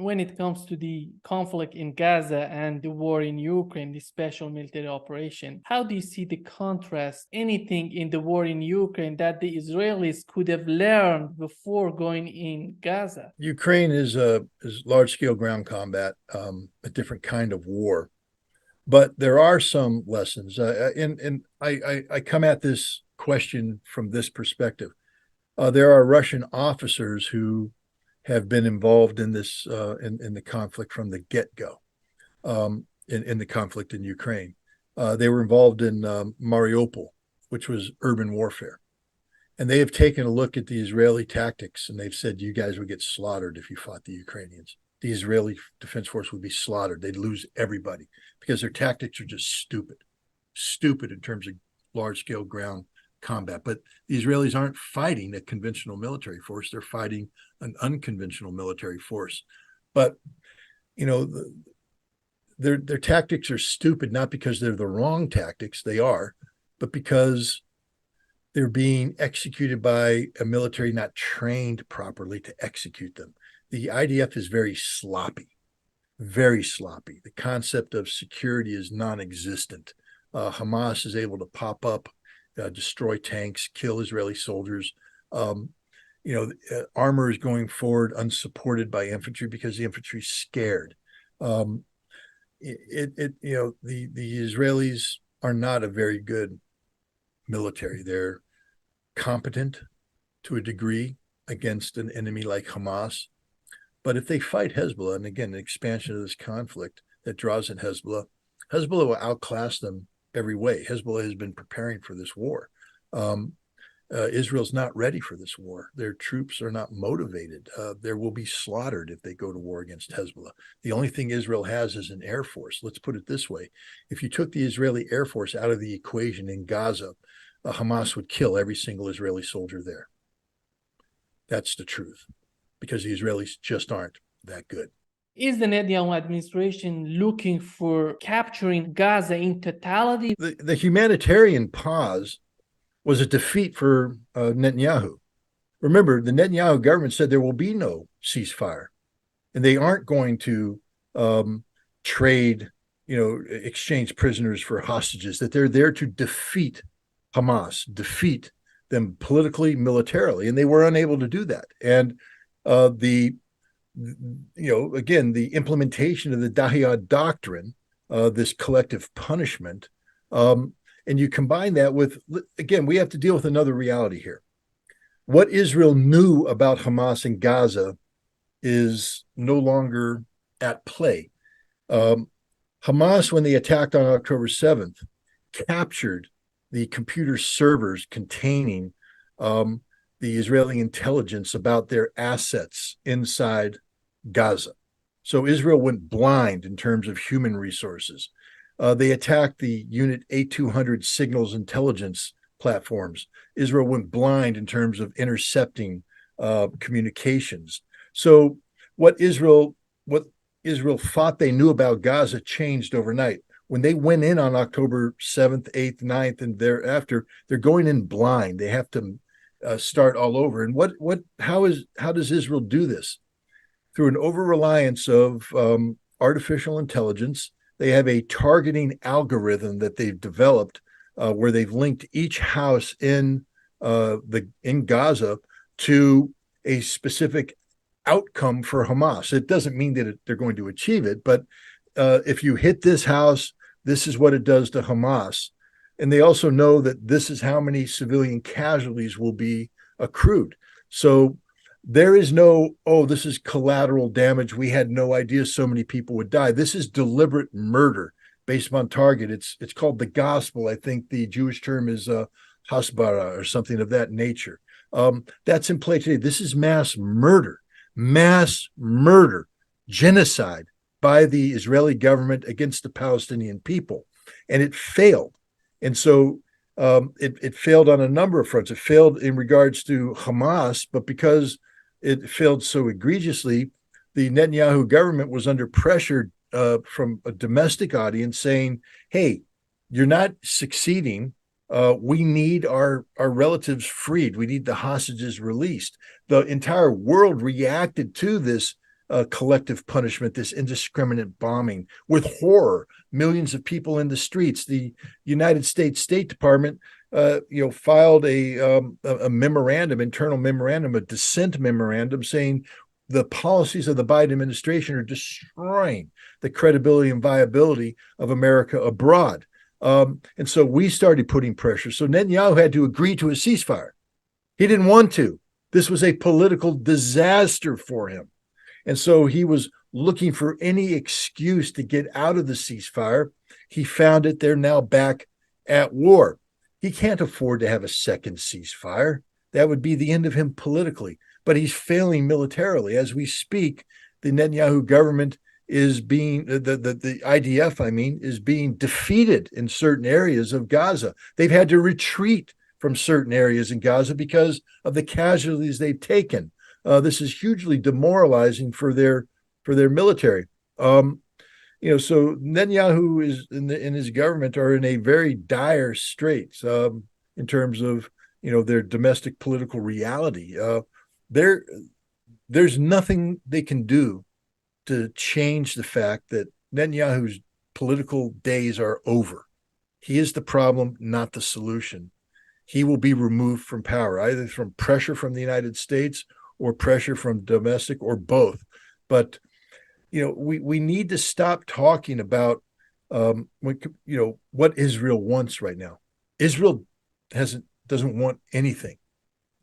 when it comes to the conflict in Gaza and the war in Ukraine, the special military operation, how do you see the contrast, anything in the war in Ukraine that the Israelis could have learned before going in Gaza? Ukraine is large-scale ground combat, a different kind of war. But there are some lessons. And I come at this question from this perspective. There are Russian officers who have been involved in this in the conflict from the get-go, in the conflict in Ukraine. They were involved in Mariupol, which was urban warfare. And they have taken a look at the Israeli tactics, and they've said, you guys would get slaughtered if you fought the Ukrainians. The Israeli Defense Force would be slaughtered. They'd lose everybody because their tactics are just stupid in terms of large-scale ground combat. But the Israelis aren't fighting a conventional military force. They're fighting an unconventional military force. But, you know, their tactics are stupid, not because they're the wrong tactics, they are, but because they're being executed by a military not trained properly to execute them. The IDF is very sloppy. The concept of security is non-existent. Hamas is able to pop up, destroy tanks, kill Israeli soldiers. Armor is going forward unsupported by infantry because the infantry is scared. The Israelis are not a very good military. They're competent to a degree against an enemy like Hamas. But if they fight Hezbollah, and again, an expansion of this conflict that draws in Hezbollah will outclass them every way. Hezbollah has been preparing for this war. Israel's not ready for this war. Their troops are not motivated. There will be slaughtered if they go to war against Hezbollah. The only thing Israel has is an air force. Let's put it this way. If you took the Israeli air force out of the equation in Gaza, Hamas would kill every single Israeli soldier there. That's the truth, because the Israelis just aren't that good. Is the Netanyahu administration looking for capturing Gaza in totality? The humanitarian pause was a defeat for Netanyahu. Remember, the Netanyahu government said there will be no ceasefire, and they aren't going to exchange prisoners for hostages, that they're there to defeat Hamas, defeat them politically, militarily, and they were unable to do that. And the implementation of the Dahiyad doctrine, this collective punishment, and you combine that with, again, we have to deal with another reality here. What Israel knew about Hamas in Gaza is no longer at play. Hamas, when they attacked on October 7th, captured the computer servers containing the Israeli intelligence about their assets inside Gaza. So Israel went blind in terms of human resources. They attacked the Unit A200 signals intelligence platforms. Israel went blind in terms of intercepting communications. So what Israel thought they knew about Gaza changed overnight. When they went in on October 7th, 8th, 9th, and thereafter, they're going in blind. They have to start all over. And how does Israel do this? Through an over-reliance of artificial intelligence. They have a targeting algorithm that they've developed where they've linked each house in Gaza to a specific outcome for Hamas. It doesn't mean that they're going to achieve it, but if you hit this house, this is what it does to Hamas. And they also know that this is how many civilian casualties will be accrued. So there is no, this is collateral damage. We had no idea so many people would die. This is deliberate murder based on target. It's called the gospel. I think the Jewish term is hasbara or something of that nature. That's in play today. This is mass murder, genocide by the Israeli government against the Palestinian people. And it failed. And so it failed on a number of fronts. It failed in regards to Hamas, but because it failed so egregiously, the Netanyahu government was under pressure from a domestic audience saying, hey, you're not succeeding. We need our relatives freed. We need the hostages released. The entire world reacted to this collective punishment, this indiscriminate bombing with horror, millions of people in the streets. The United States State Department, filed a memorandum, internal memorandum, a dissent memorandum saying the policies of the Biden administration are destroying the credibility and viability of America abroad. And so we started putting pressure. So Netanyahu had to agree to a ceasefire. He didn't want to. This was a political disaster for him. And so he was looking for any excuse to get out of the ceasefire. He found it. They're now back at war. He can't afford to have a second ceasefire. That would be the end of him politically. But he's failing militarily. As we speak, the Netanyahu government is being, the IDF, is being defeated in certain areas of Gaza. They've had to retreat from certain areas in Gaza because of the casualties they've taken. This is hugely demoralizing for their military. So Netanyahu is and his government are in a very dire straits in terms of their domestic political reality. There's nothing they can do to change the fact that Netanyahu's political days are over. He is the problem, not the solution. He will be removed from power, either from pressure from the United States or pressure from domestic, or both. But we need to stop talking about what Israel wants right now. Israel doesn't want anything.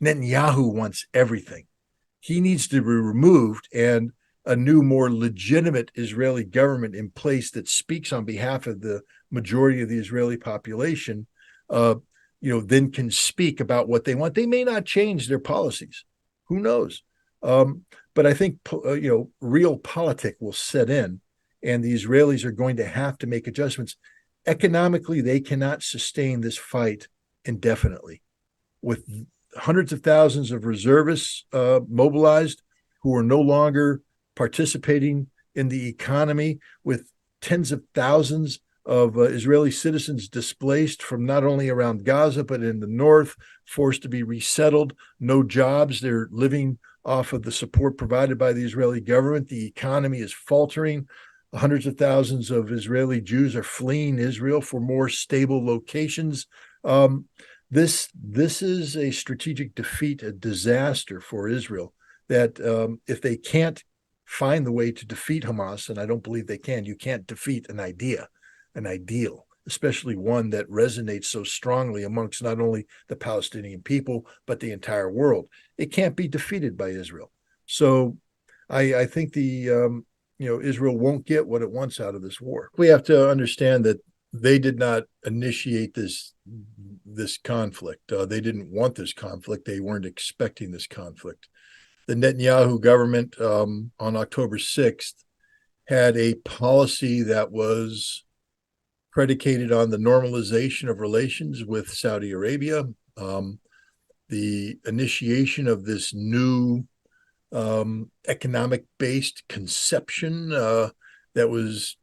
Netanyahu wants everything. He needs to be removed and a new, more legitimate Israeli government in place that speaks on behalf of the majority of the Israeli population, then can speak about what they want. They may not change their policies. Who knows? But I think, realpolitik will set in, and the Israelis are going to have to make adjustments. Economically, they cannot sustain this fight indefinitely. With hundreds of thousands of reservists mobilized who are no longer participating in the economy, with tens of thousands of Israeli citizens displaced from not only around Gaza, but in the north, forced to be resettled, no jobs. They're living off of the support provided by the Israeli government. The economy is faltering. Hundreds of thousands of Israeli Jews are fleeing Israel for more stable locations. This is a strategic defeat, a disaster for Israel, that if they can't find the way to defeat Hamas, and I don't believe they can, you can't defeat an ideal, especially one that resonates so strongly amongst not only the Palestinian people, but the entire world. It can't be defeated by Israel. So I think Israel won't get what it wants out of this war. We have to understand that they did not initiate this conflict. They didn't want this conflict. They weren't expecting this conflict. The Netanyahu government on October 6th had a policy that was predicated on the normalization of relations with Saudi Arabia, the initiation of this new economic-based conception that was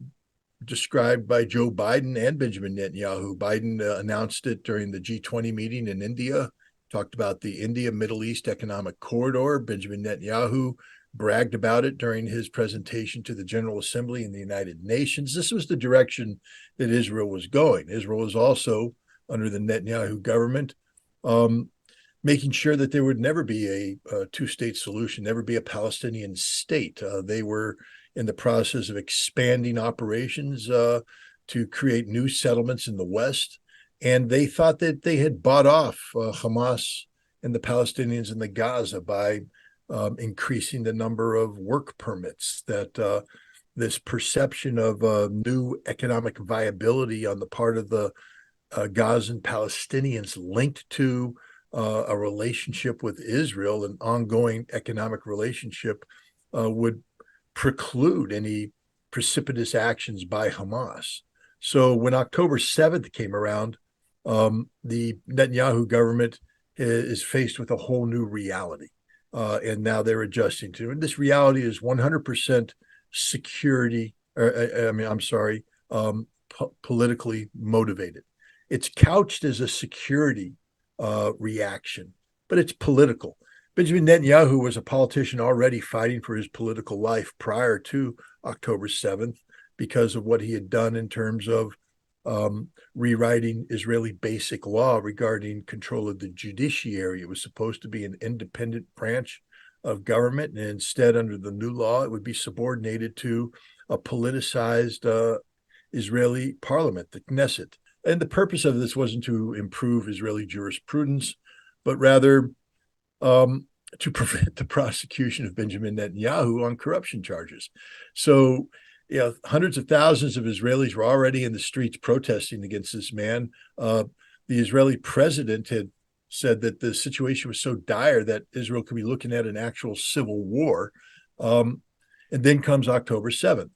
described by Joe Biden and Benjamin Netanyahu. Biden announced it during the G20 meeting in India, talked about the India-Middle East Economic Corridor. Benjamin Netanyahu bragged about it during his presentation to the General Assembly in the United Nations. This was the direction that Israel was going. Israel was also, under the Netanyahu government, making sure that there would never be a two-state solution, never be a Palestinian state. They were in the process of expanding operations to create new settlements in the West. And they thought that they had bought off Hamas and the Palestinians in the Gaza by increasing the number of work permits, that this perception of new economic viability on the part of the Gazan Palestinians linked to a relationship with Israel, an ongoing economic relationship, would preclude any precipitous actions by Hamas. So when October 7th came around, the Netanyahu government is faced with a whole new reality. And now they're adjusting to it. And this reality is 100% security, politically motivated. It's couched as a security reaction, but it's political. Benjamin Netanyahu was a politician already fighting for his political life prior to October 7th because of what he had done in terms of rewriting Israeli basic law regarding control of the judiciary. It was supposed to be an independent branch of government, and instead, under the new law, it would be subordinated to a politicized Israeli parliament, the Knesset. And the purpose of this wasn't to improve Israeli jurisprudence, but rather to prevent the prosecution of Benjamin Netanyahu on corruption charges. So, hundreds of thousands of Israelis were already in the streets protesting against this man. The Israeli president had said that the situation was so dire that Israel could be looking at an actual civil war. And then comes October 7th.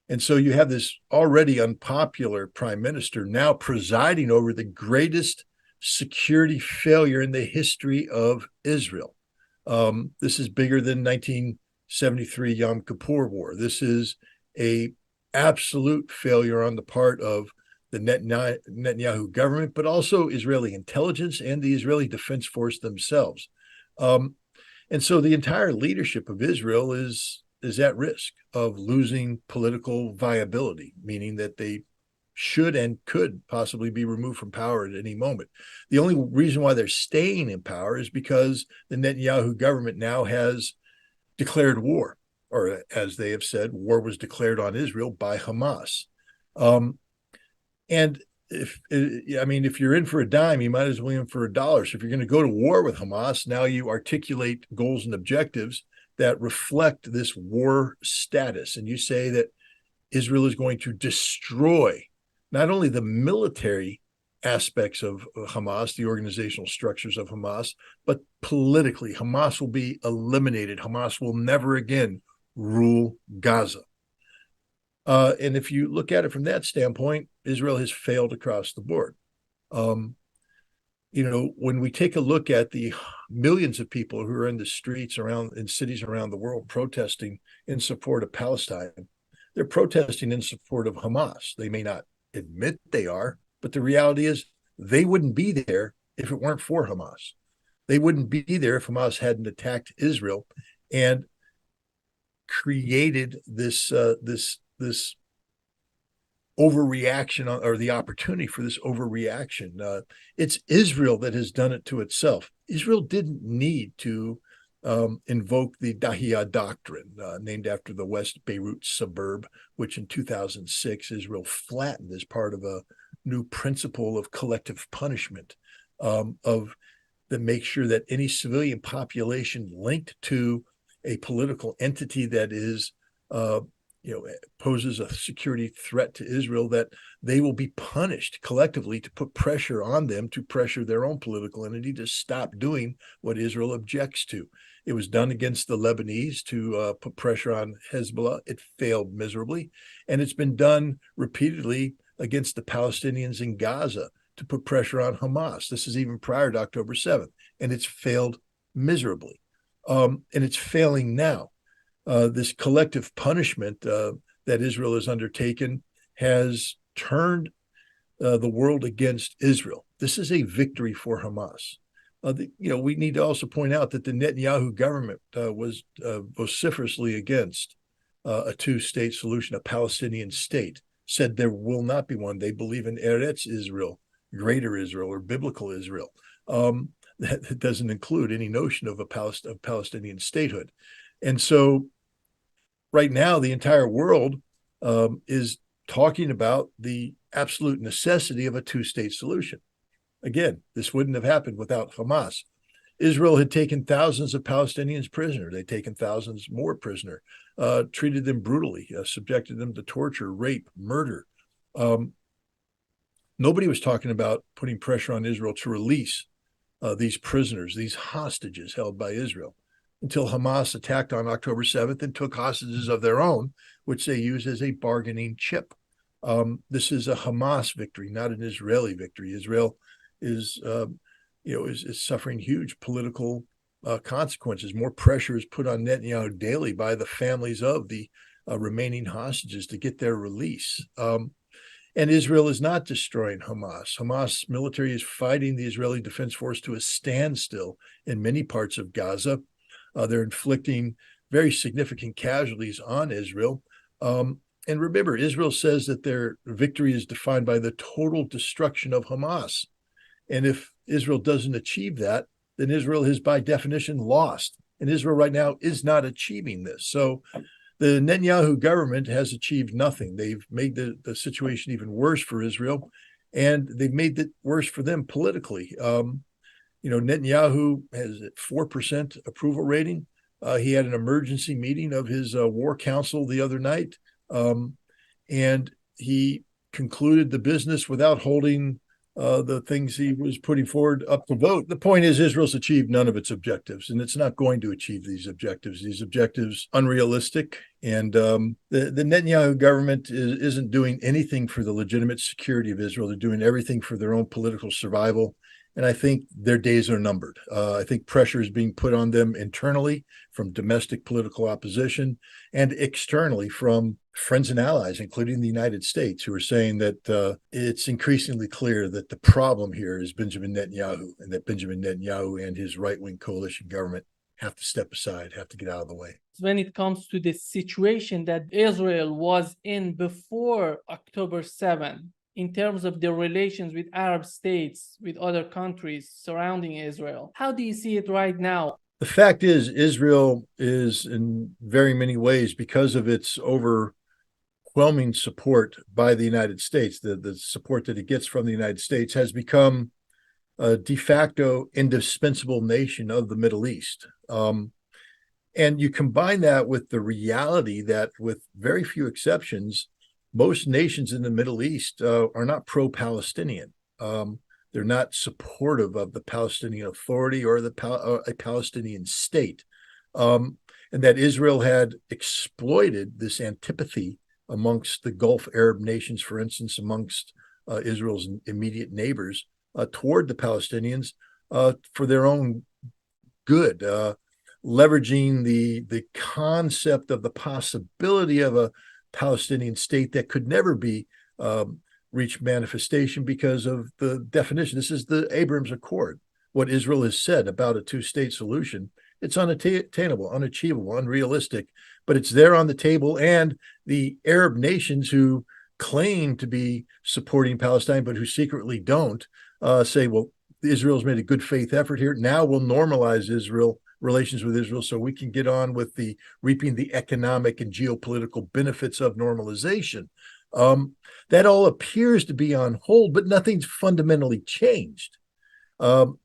And so you have this already unpopular prime minister now presiding over the greatest security failure in the history of Israel. This is bigger than 1973 Yom Kippur War. This is a absolute failure on the part of the Netanyahu government, but also Israeli intelligence and the Israeli Defense Force themselves. And so the entire leadership of Israel is at risk of losing political viability, meaning that they should and could possibly be removed from power at any moment. The only reason why they're staying in power is because the Netanyahu government now has declared war, or as they have said, war was declared on Israel by Hamas. And if you're in for a dime, you might as well be in for a dollar. So if you're going to go to war with Hamas, now you articulate goals and objectives that reflect this war status. And you say that Israel is going to destroy not only the military aspects of Hamas, the organizational structures of Hamas, but politically, Hamas will be eliminated. Hamas will never again rule Gaza. And if you look at it from that standpoint, Israel has failed across the board. When we take a look at the millions of people who are in the streets in cities around the world protesting in support of Palestine, they're protesting in support of Hamas. They may not admit they are, but the reality is they wouldn't be there if it weren't for Hamas. They wouldn't be there if Hamas hadn't attacked Israel and created this overreaction, or the opportunity for this overreaction. It's Israel that has done it to itself. Israel didn't need to invoke the Dahiya doctrine, named after the West Beirut suburb, which in 2006 Israel flattened as part of a new principle of collective punishment, that makes sure that any civilian population linked to a political entity that is poses a security threat to Israel, that they will be punished collectively to put pressure on them, to pressure their own political entity to stop doing what Israel objects to. It was done against the Lebanese to put pressure on Hezbollah. It failed miserably. And it's been done repeatedly against the Palestinians in Gaza to put pressure on Hamas. This is even prior to October 7th. And it's failed miserably. And it's failing now. This collective punishment that Israel has undertaken has turned the world against Israel. This is a victory for Hamas. We need to also point out that the Netanyahu government was vociferously against a two-state solution, a Palestinian state, said there will not be one. They believe in Eretz Israel, greater Israel, or biblical Israel. That doesn't include any notion of Palestinian statehood. And so right now, the entire world is talking about the absolute necessity of a two-state solution. Again, this wouldn't have happened without Hamas. Israel had taken thousands of Palestinians prisoner. They'd taken thousands more prisoner, treated them brutally, subjected them to torture, rape, murder. Nobody was talking about putting pressure on Israel to release these prisoners, these hostages held by Israel, until Hamas attacked on October 7th and took hostages of their own, which they use as a bargaining chip. This is a Hamas victory, not an Israeli victory. Israel is suffering huge political consequences. More pressure is put on Netanyahu daily by the families of the remaining hostages to get their release. And Israel is not destroying Hamas. Hamas military is fighting the Israeli Defense Force to a standstill in many parts of Gaza. They're inflicting very significant casualties on Israel. And remember, Israel says that their victory is defined by the total destruction of Hamas. And if Israel doesn't achieve that, then Israel is by definition lost. And Israel right now is not achieving this. So the Netanyahu government has achieved nothing. They've made the situation even worse for Israel, and they've made it worse for them politically. Netanyahu has a 4% approval rating. He had an emergency meeting of his war council the other night, and he concluded the business without holding the things he was putting forward up to vote. The point is, Israel's achieved none of its objectives, and it's not going to achieve these objectives. These objectives unrealistic, and the Netanyahu government isn't doing anything for the legitimate security of Israel. They're doing everything for their own political survival, and I think their days are numbered. I think pressure is being put on them internally from domestic political opposition and externally from friends and allies, including the United States, who are saying that it's increasingly clear that the problem here is Benjamin Netanyahu, and that Benjamin Netanyahu and his right-wing coalition government have to step aside, have to get out of the way. When it comes to the situation that Israel was in before October 7th, in terms of the relations with Arab states, with other countries surrounding Israel, how do you see it right now? The fact is, Israel is in very many ways, because of its overwhelming support by the United States, the support that it gets from the United States, has become a de facto indispensable nation of the Middle East. And you combine that with the reality that, with very few exceptions, most nations in the Middle East are not pro-Palestinian. They're not supportive of the Palestinian Authority or a Palestinian state. And that Israel had exploited this antipathy amongst the Gulf Arab nations, for instance, amongst Israel's immediate neighbors, toward the Palestinians for their own good, leveraging the concept of the possibility of a Palestinian state that could never be reach manifestation because of the definition. This is the Abraham Accord. What Israel has said about a two-state solution, it's unattainable, unachievable, unrealistic, but it's there on the table. And the Arab nations who claim to be supporting Palestine, but who secretly don't, say, well, Israel's made a good faith effort here. Now we'll normalize relations with Israel, so we can get on with reaping the economic and geopolitical benefits of normalization. That all appears to be on hold, but nothing's fundamentally changed. The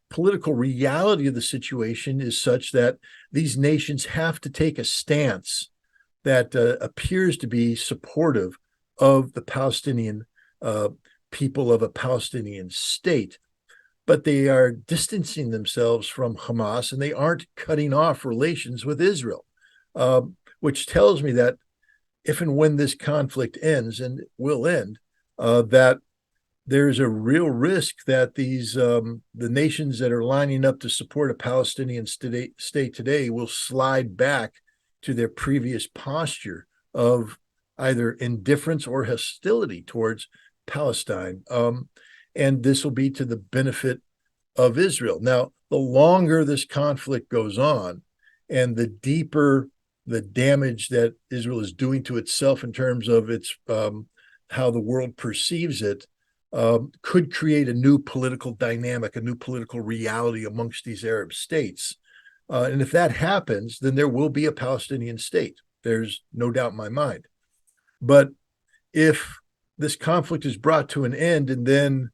political reality of the situation is such that these nations have to take a stance that appears to be supportive of the Palestinian people, of a Palestinian state, but they are distancing themselves from Hamas, and they aren't cutting off relations with Israel, which tells me that if and when this conflict ends, and it will end, that there's a real risk that the nations that are lining up to support a Palestinian state today will slide back to their previous posture of either indifference or hostility towards Palestine. And this will be to the benefit of Israel. Now, the longer this conflict goes on, and the deeper the damage that Israel is doing to itself in terms of its how the world perceives it, could create a new political dynamic, a new political reality amongst these Arab states. And if that happens, then there will be a Palestinian state. There's no doubt in my mind. But if this conflict is brought to an end, and then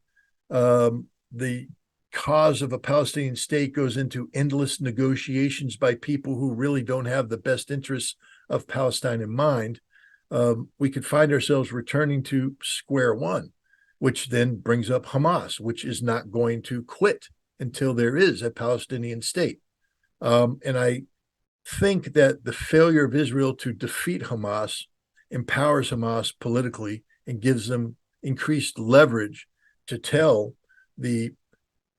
the cause of a Palestinian state goes into endless negotiations by people who really don't have the best interests of Palestine in mind, we could find ourselves returning to square one, which then brings up Hamas, which is not going to quit until there is a Palestinian state. And I think that the failure of Israel to defeat Hamas empowers Hamas politically and gives them increased leverage to tell the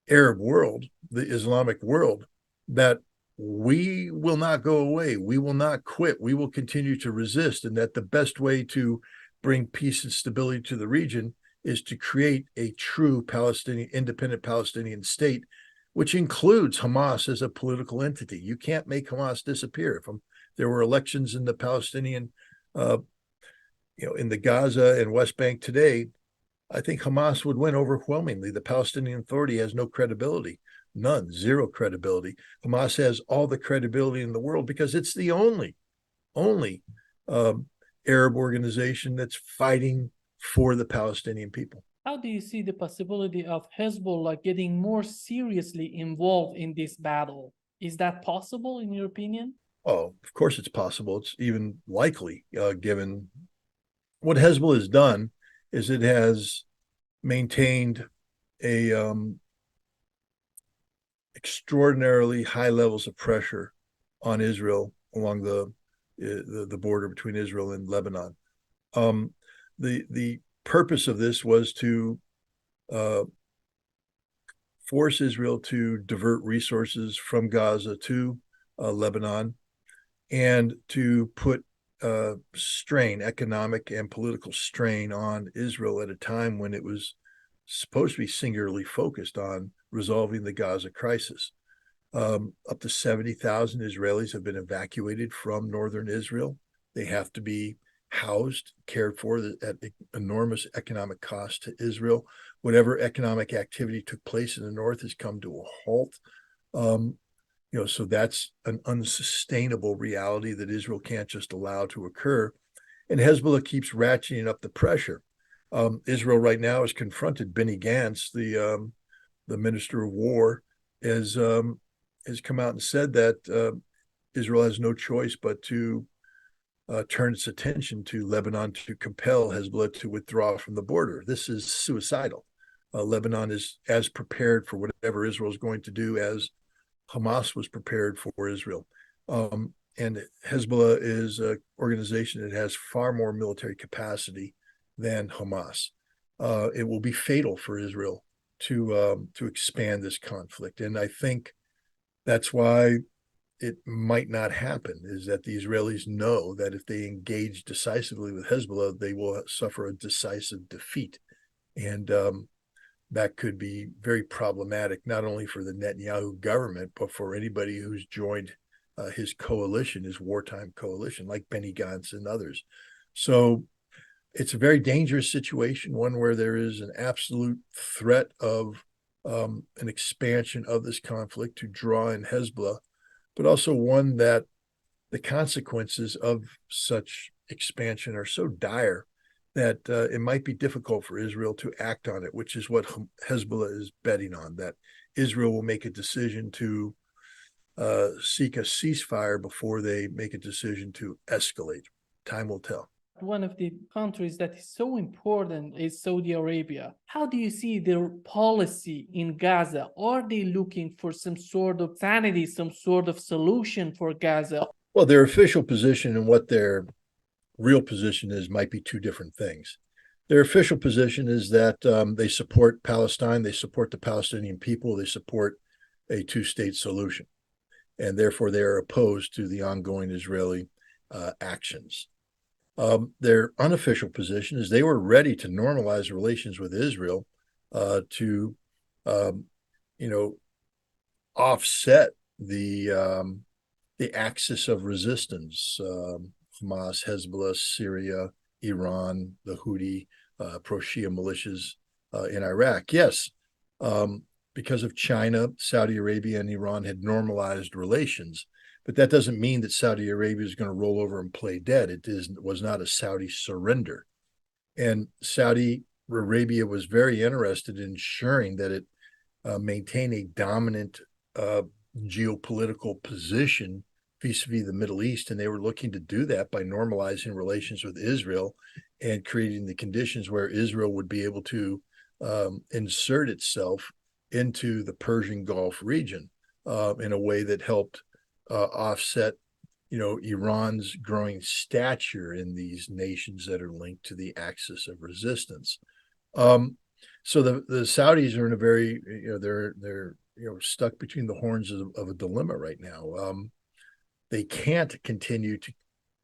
Arab world, the Islamic world, that we will not go away. We will not quit. We will continue to resist. And that the best way to bring peace and stability to the region is to create a true Palestinian, independent Palestinian state which includes Hamas as a political entity. You can't make Hamas disappear. If there were elections in the Palestinian, in the Gaza and West Bank today, I think Hamas would win overwhelmingly. The Palestinian Authority has no credibility, none, zero credibility. Hamas has all the credibility in the world because it's the only Arab organization that's fighting for the Palestinian people. How do you see the possibility of Hezbollah getting more seriously involved in this battle? Is that possible, in your opinion? Oh, of course it's possible. It's even likely, given what Hezbollah has done is it has maintained a extraordinarily high levels of pressure on Israel along the border between Israel and Lebanon. The purpose of this was to force Israel to divert resources from Gaza to Lebanon and to put strain, economic and political strain on Israel at a time when it was supposed to be singularly focused on resolving the Gaza crisis. Up to 70,000 Israelis have been evacuated from northern Israel. They have to be housed, cared for at enormous economic cost to Israel. Whatever economic activity took place in the north has come to a halt. So that's an unsustainable reality that Israel can't just allow to occur. And Hezbollah keeps ratcheting up the pressure. Israel right now has confronted Benny Gantz, the Minister of War, has come out and said that Israel has no choice but to turn its attention to Lebanon to compel Hezbollah to withdraw from the border. This is suicidal. Lebanon is as prepared for whatever Israel is going to do as Hamas was prepared for Israel. And Hezbollah is an organization that has far more military capacity than Hamas. It will be fatal for Israel to expand this conflict. And I think that's why it might not happen, is that the Israelis know that if they engage decisively with Hezbollah, they will suffer a decisive defeat. And that could be very problematic, not only for the Netanyahu government, but for anybody who's joined his coalition, his wartime coalition, like Benny Gantz and others. So it's a very dangerous situation, one where there is an absolute threat of an expansion of this conflict to draw in Hezbollah, but also one that the consequences of such expansion are so dire that it might be difficult for Israel to act on it, which is what Hezbollah is betting on, that Israel will make a decision to seek a ceasefire before they make a decision to escalate. Time will tell. One of the countries that is so important is Saudi Arabia. How do you see their policy in Gaza? Are they looking for some sort of sanity, some sort of solution for Gaza? Well, their official position and what their real position is might be two different things. Their official position is that they support Palestine, they support the Palestinian people, they support a two-state solution, and therefore they are opposed to the ongoing Israeli actions. Their unofficial position is they were ready to normalize relations with Israel to, offset the axis of resistance. Hamas, Hezbollah, Syria, Iran, the Houthi, pro-Shia militias in Iraq. Yes, because of China, Saudi Arabia, and Iran had normalized relations. But that doesn't mean that Saudi Arabia is going to roll over and play dead. It was not a Saudi surrender. And Saudi Arabia was very interested in ensuring that it maintain a dominant geopolitical position vis-a-vis the Middle East. And they were looking to do that by normalizing relations with Israel and creating the conditions where Israel would be able to insert itself into the Persian Gulf region in a way that helped offset, Iran's growing stature in these nations that are linked to the axis of resistance. So the Saudis are in a very, they're stuck between the horns of a dilemma right now. They can't continue to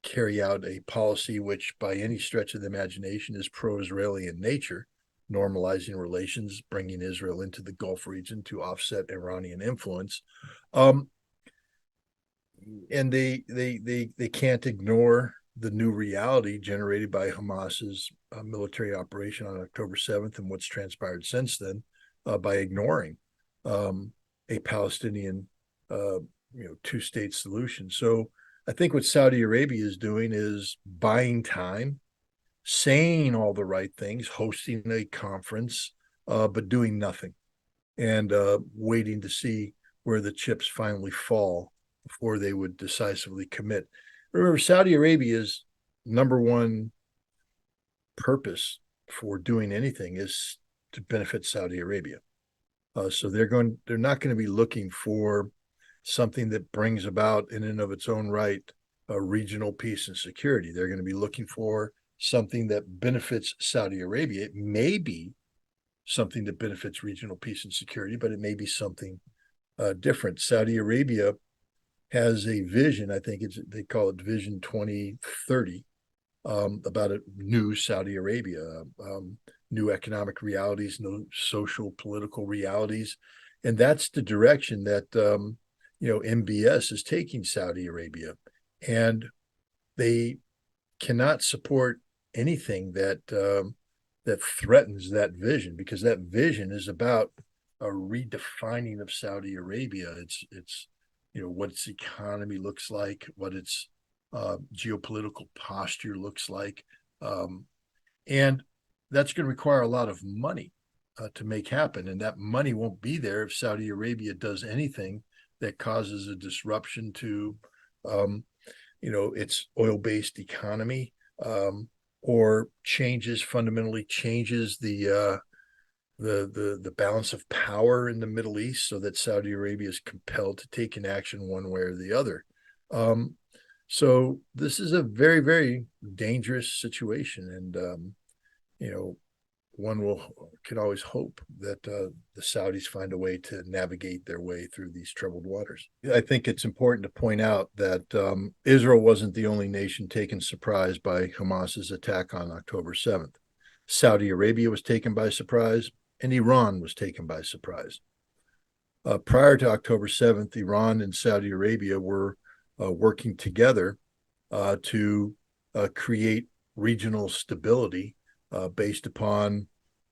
carry out a policy which, by any stretch of the imagination, is pro-Israeli in nature, normalizing relations, bringing Israel into the Gulf region to offset Iranian influence. And they can't ignore the new reality generated by Hamas's military operation on October 7th and what's transpired since then by ignoring a Palestinian two-state solution. So I think what Saudi Arabia is doing is buying time, saying all the right things, hosting a conference, but doing nothing, and waiting to see where the chips finally fall before they would decisively commit. Remember, Saudi Arabia's number one purpose for doing anything is to benefit Saudi Arabia. So they're not going to be looking for something that brings about in and of its own right regional peace and security. They're going to be looking for something that benefits Saudi Arabia. It may be something that benefits regional peace and security, but it may be something different. Saudi Arabia has a vision. I think they call it Vision 2030, about a new Saudi Arabia, new economic realities, new social political realities, and that's the direction that MBS is taking Saudi Arabia, and they cannot support anything that threatens that vision, because that vision is about a redefining of Saudi Arabia. It's what its economy looks like, what its geopolitical posture looks like, and that's going to require a lot of money to make happen, and that money won't be there if Saudi Arabia does anything that causes a disruption to its oil-based economy, or fundamentally changes the balance of power in the Middle East, so that Saudi Arabia is compelled to take an action one way or the other. So this is a very, very dangerous situation, and one can always hope that the Saudis find a way to navigate their way through these troubled waters. I think it's important to point out that Israel wasn't the only nation taken surprise by Hamas's attack on October 7th. Saudi Arabia was taken by surprise, and Iran was taken by surprise. Prior to October 7th, Iran and Saudi Arabia were working together to create regional stability based upon,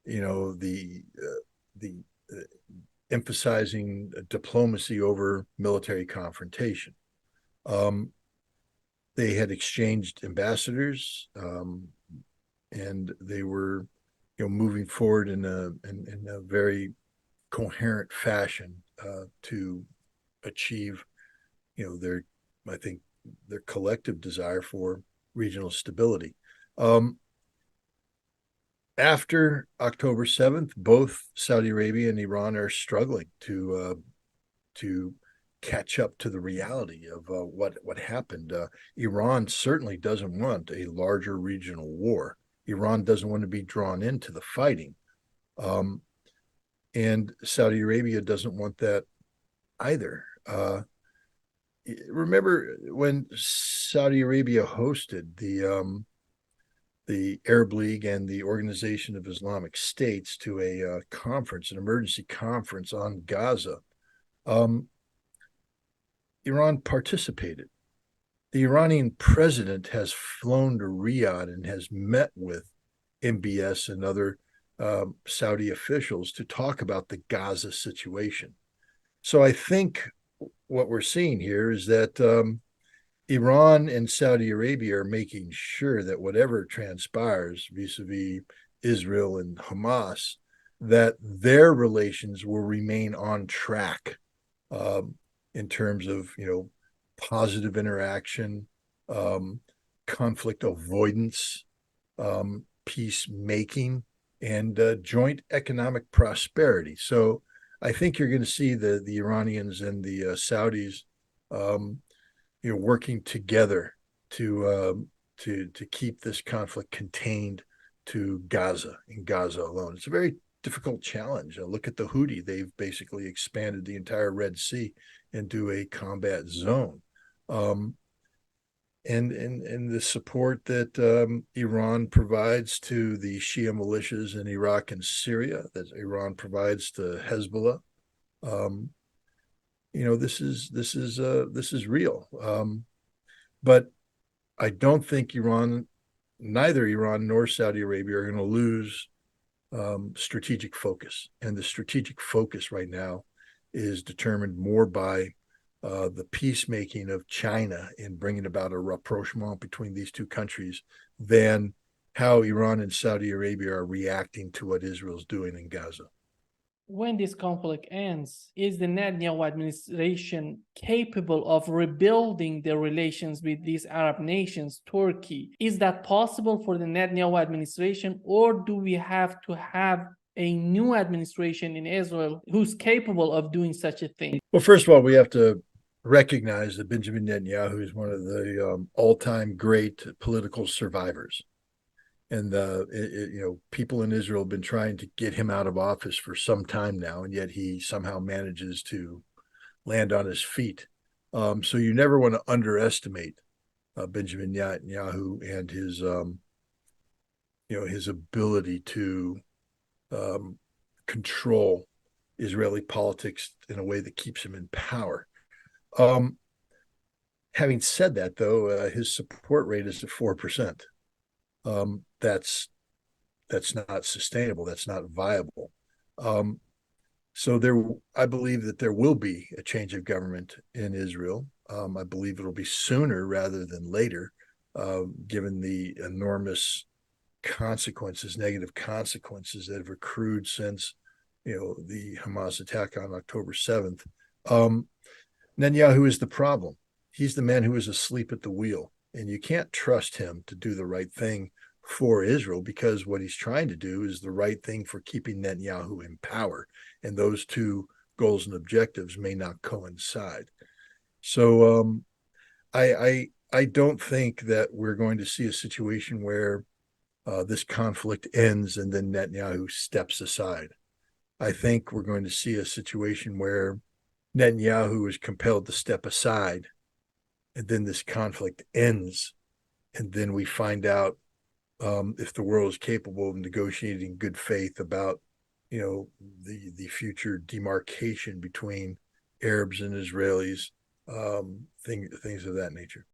the emphasizing diplomacy over military confrontation. They had exchanged ambassadors, and they were, moving forward in a very coherent fashion to achieve, I think, their collective desire for regional stability. After October 7th, both Saudi Arabia and Iran are struggling to catch up to the reality of what happened. Iran certainly doesn't want a larger regional war. Iran doesn't want to be drawn into the fighting. And Saudi Arabia doesn't want that either. Remember when Saudi Arabia hosted the Arab League and the Organization of Islamic States to a conference, an emergency conference on Gaza? Iran participated. The Iranian president has flown to Riyadh and has met with MBS and other Saudi officials to talk about the Gaza situation. So I think what we're seeing here is that Iran and Saudi Arabia are making sure that whatever transpires vis-a-vis Israel and Hamas, that their relations will remain on track in terms of, positive interaction, conflict avoidance, peacemaking, and joint economic prosperity. So I think you're going to see the Iranians and the Saudis, working together to keep this conflict contained to Gaza and Gaza alone. It's a very difficult challenge. Look at the Houthi; they've basically expanded the entire Red Sea into a combat zone. and the support that Iran provides to the Shia militias in Iraq and Syria, that Iran provides to Hezbollah. This is real. But I don't think neither Iran nor Saudi Arabia are going to lose strategic focus. And the strategic focus right now is determined more by the peacemaking of China in bringing about a rapprochement between these two countries than how Iran and Saudi Arabia are reacting to what Israel's doing in Gaza. When this conflict ends, is the Netanyahu administration capable of rebuilding their relations with these Arab nations, Turkey? Is that possible for the Netanyahu administration, or do we have to have a new administration in Israel who's capable of doing such a thing? Well, first of all, we have to recognize that Benjamin Netanyahu is one of the all-time great political survivors. And people in Israel have been trying to get him out of office for some time now, and yet he somehow manages to land on his feet. So you never want to underestimate Benjamin Netanyahu and his ability to control Israeli politics in a way that keeps him in power. Having said that, though, his support rate is at 4%. That's not sustainable. That's not viable. I believe that there will be a change of government in Israel. I believe it'll be sooner rather than later, given the enormous negative consequences that have accrued since, the Hamas attack on October 7th. Netanyahu is the problem. He's the man who is asleep at the wheel, and you can't trust him to do the right thing for Israel, because what he's trying to do is the right thing for keeping Netanyahu in power, and those two goals and objectives may not coincide. So I don't think that we're going to see a situation where this conflict ends and then Netanyahu steps aside. I think we're going to see a situation where Netanyahu is compelled to step aside, and then this conflict ends, and then we find out if the world is capable of negotiating good faith about, the future demarcation between Arabs and Israelis, things of that nature.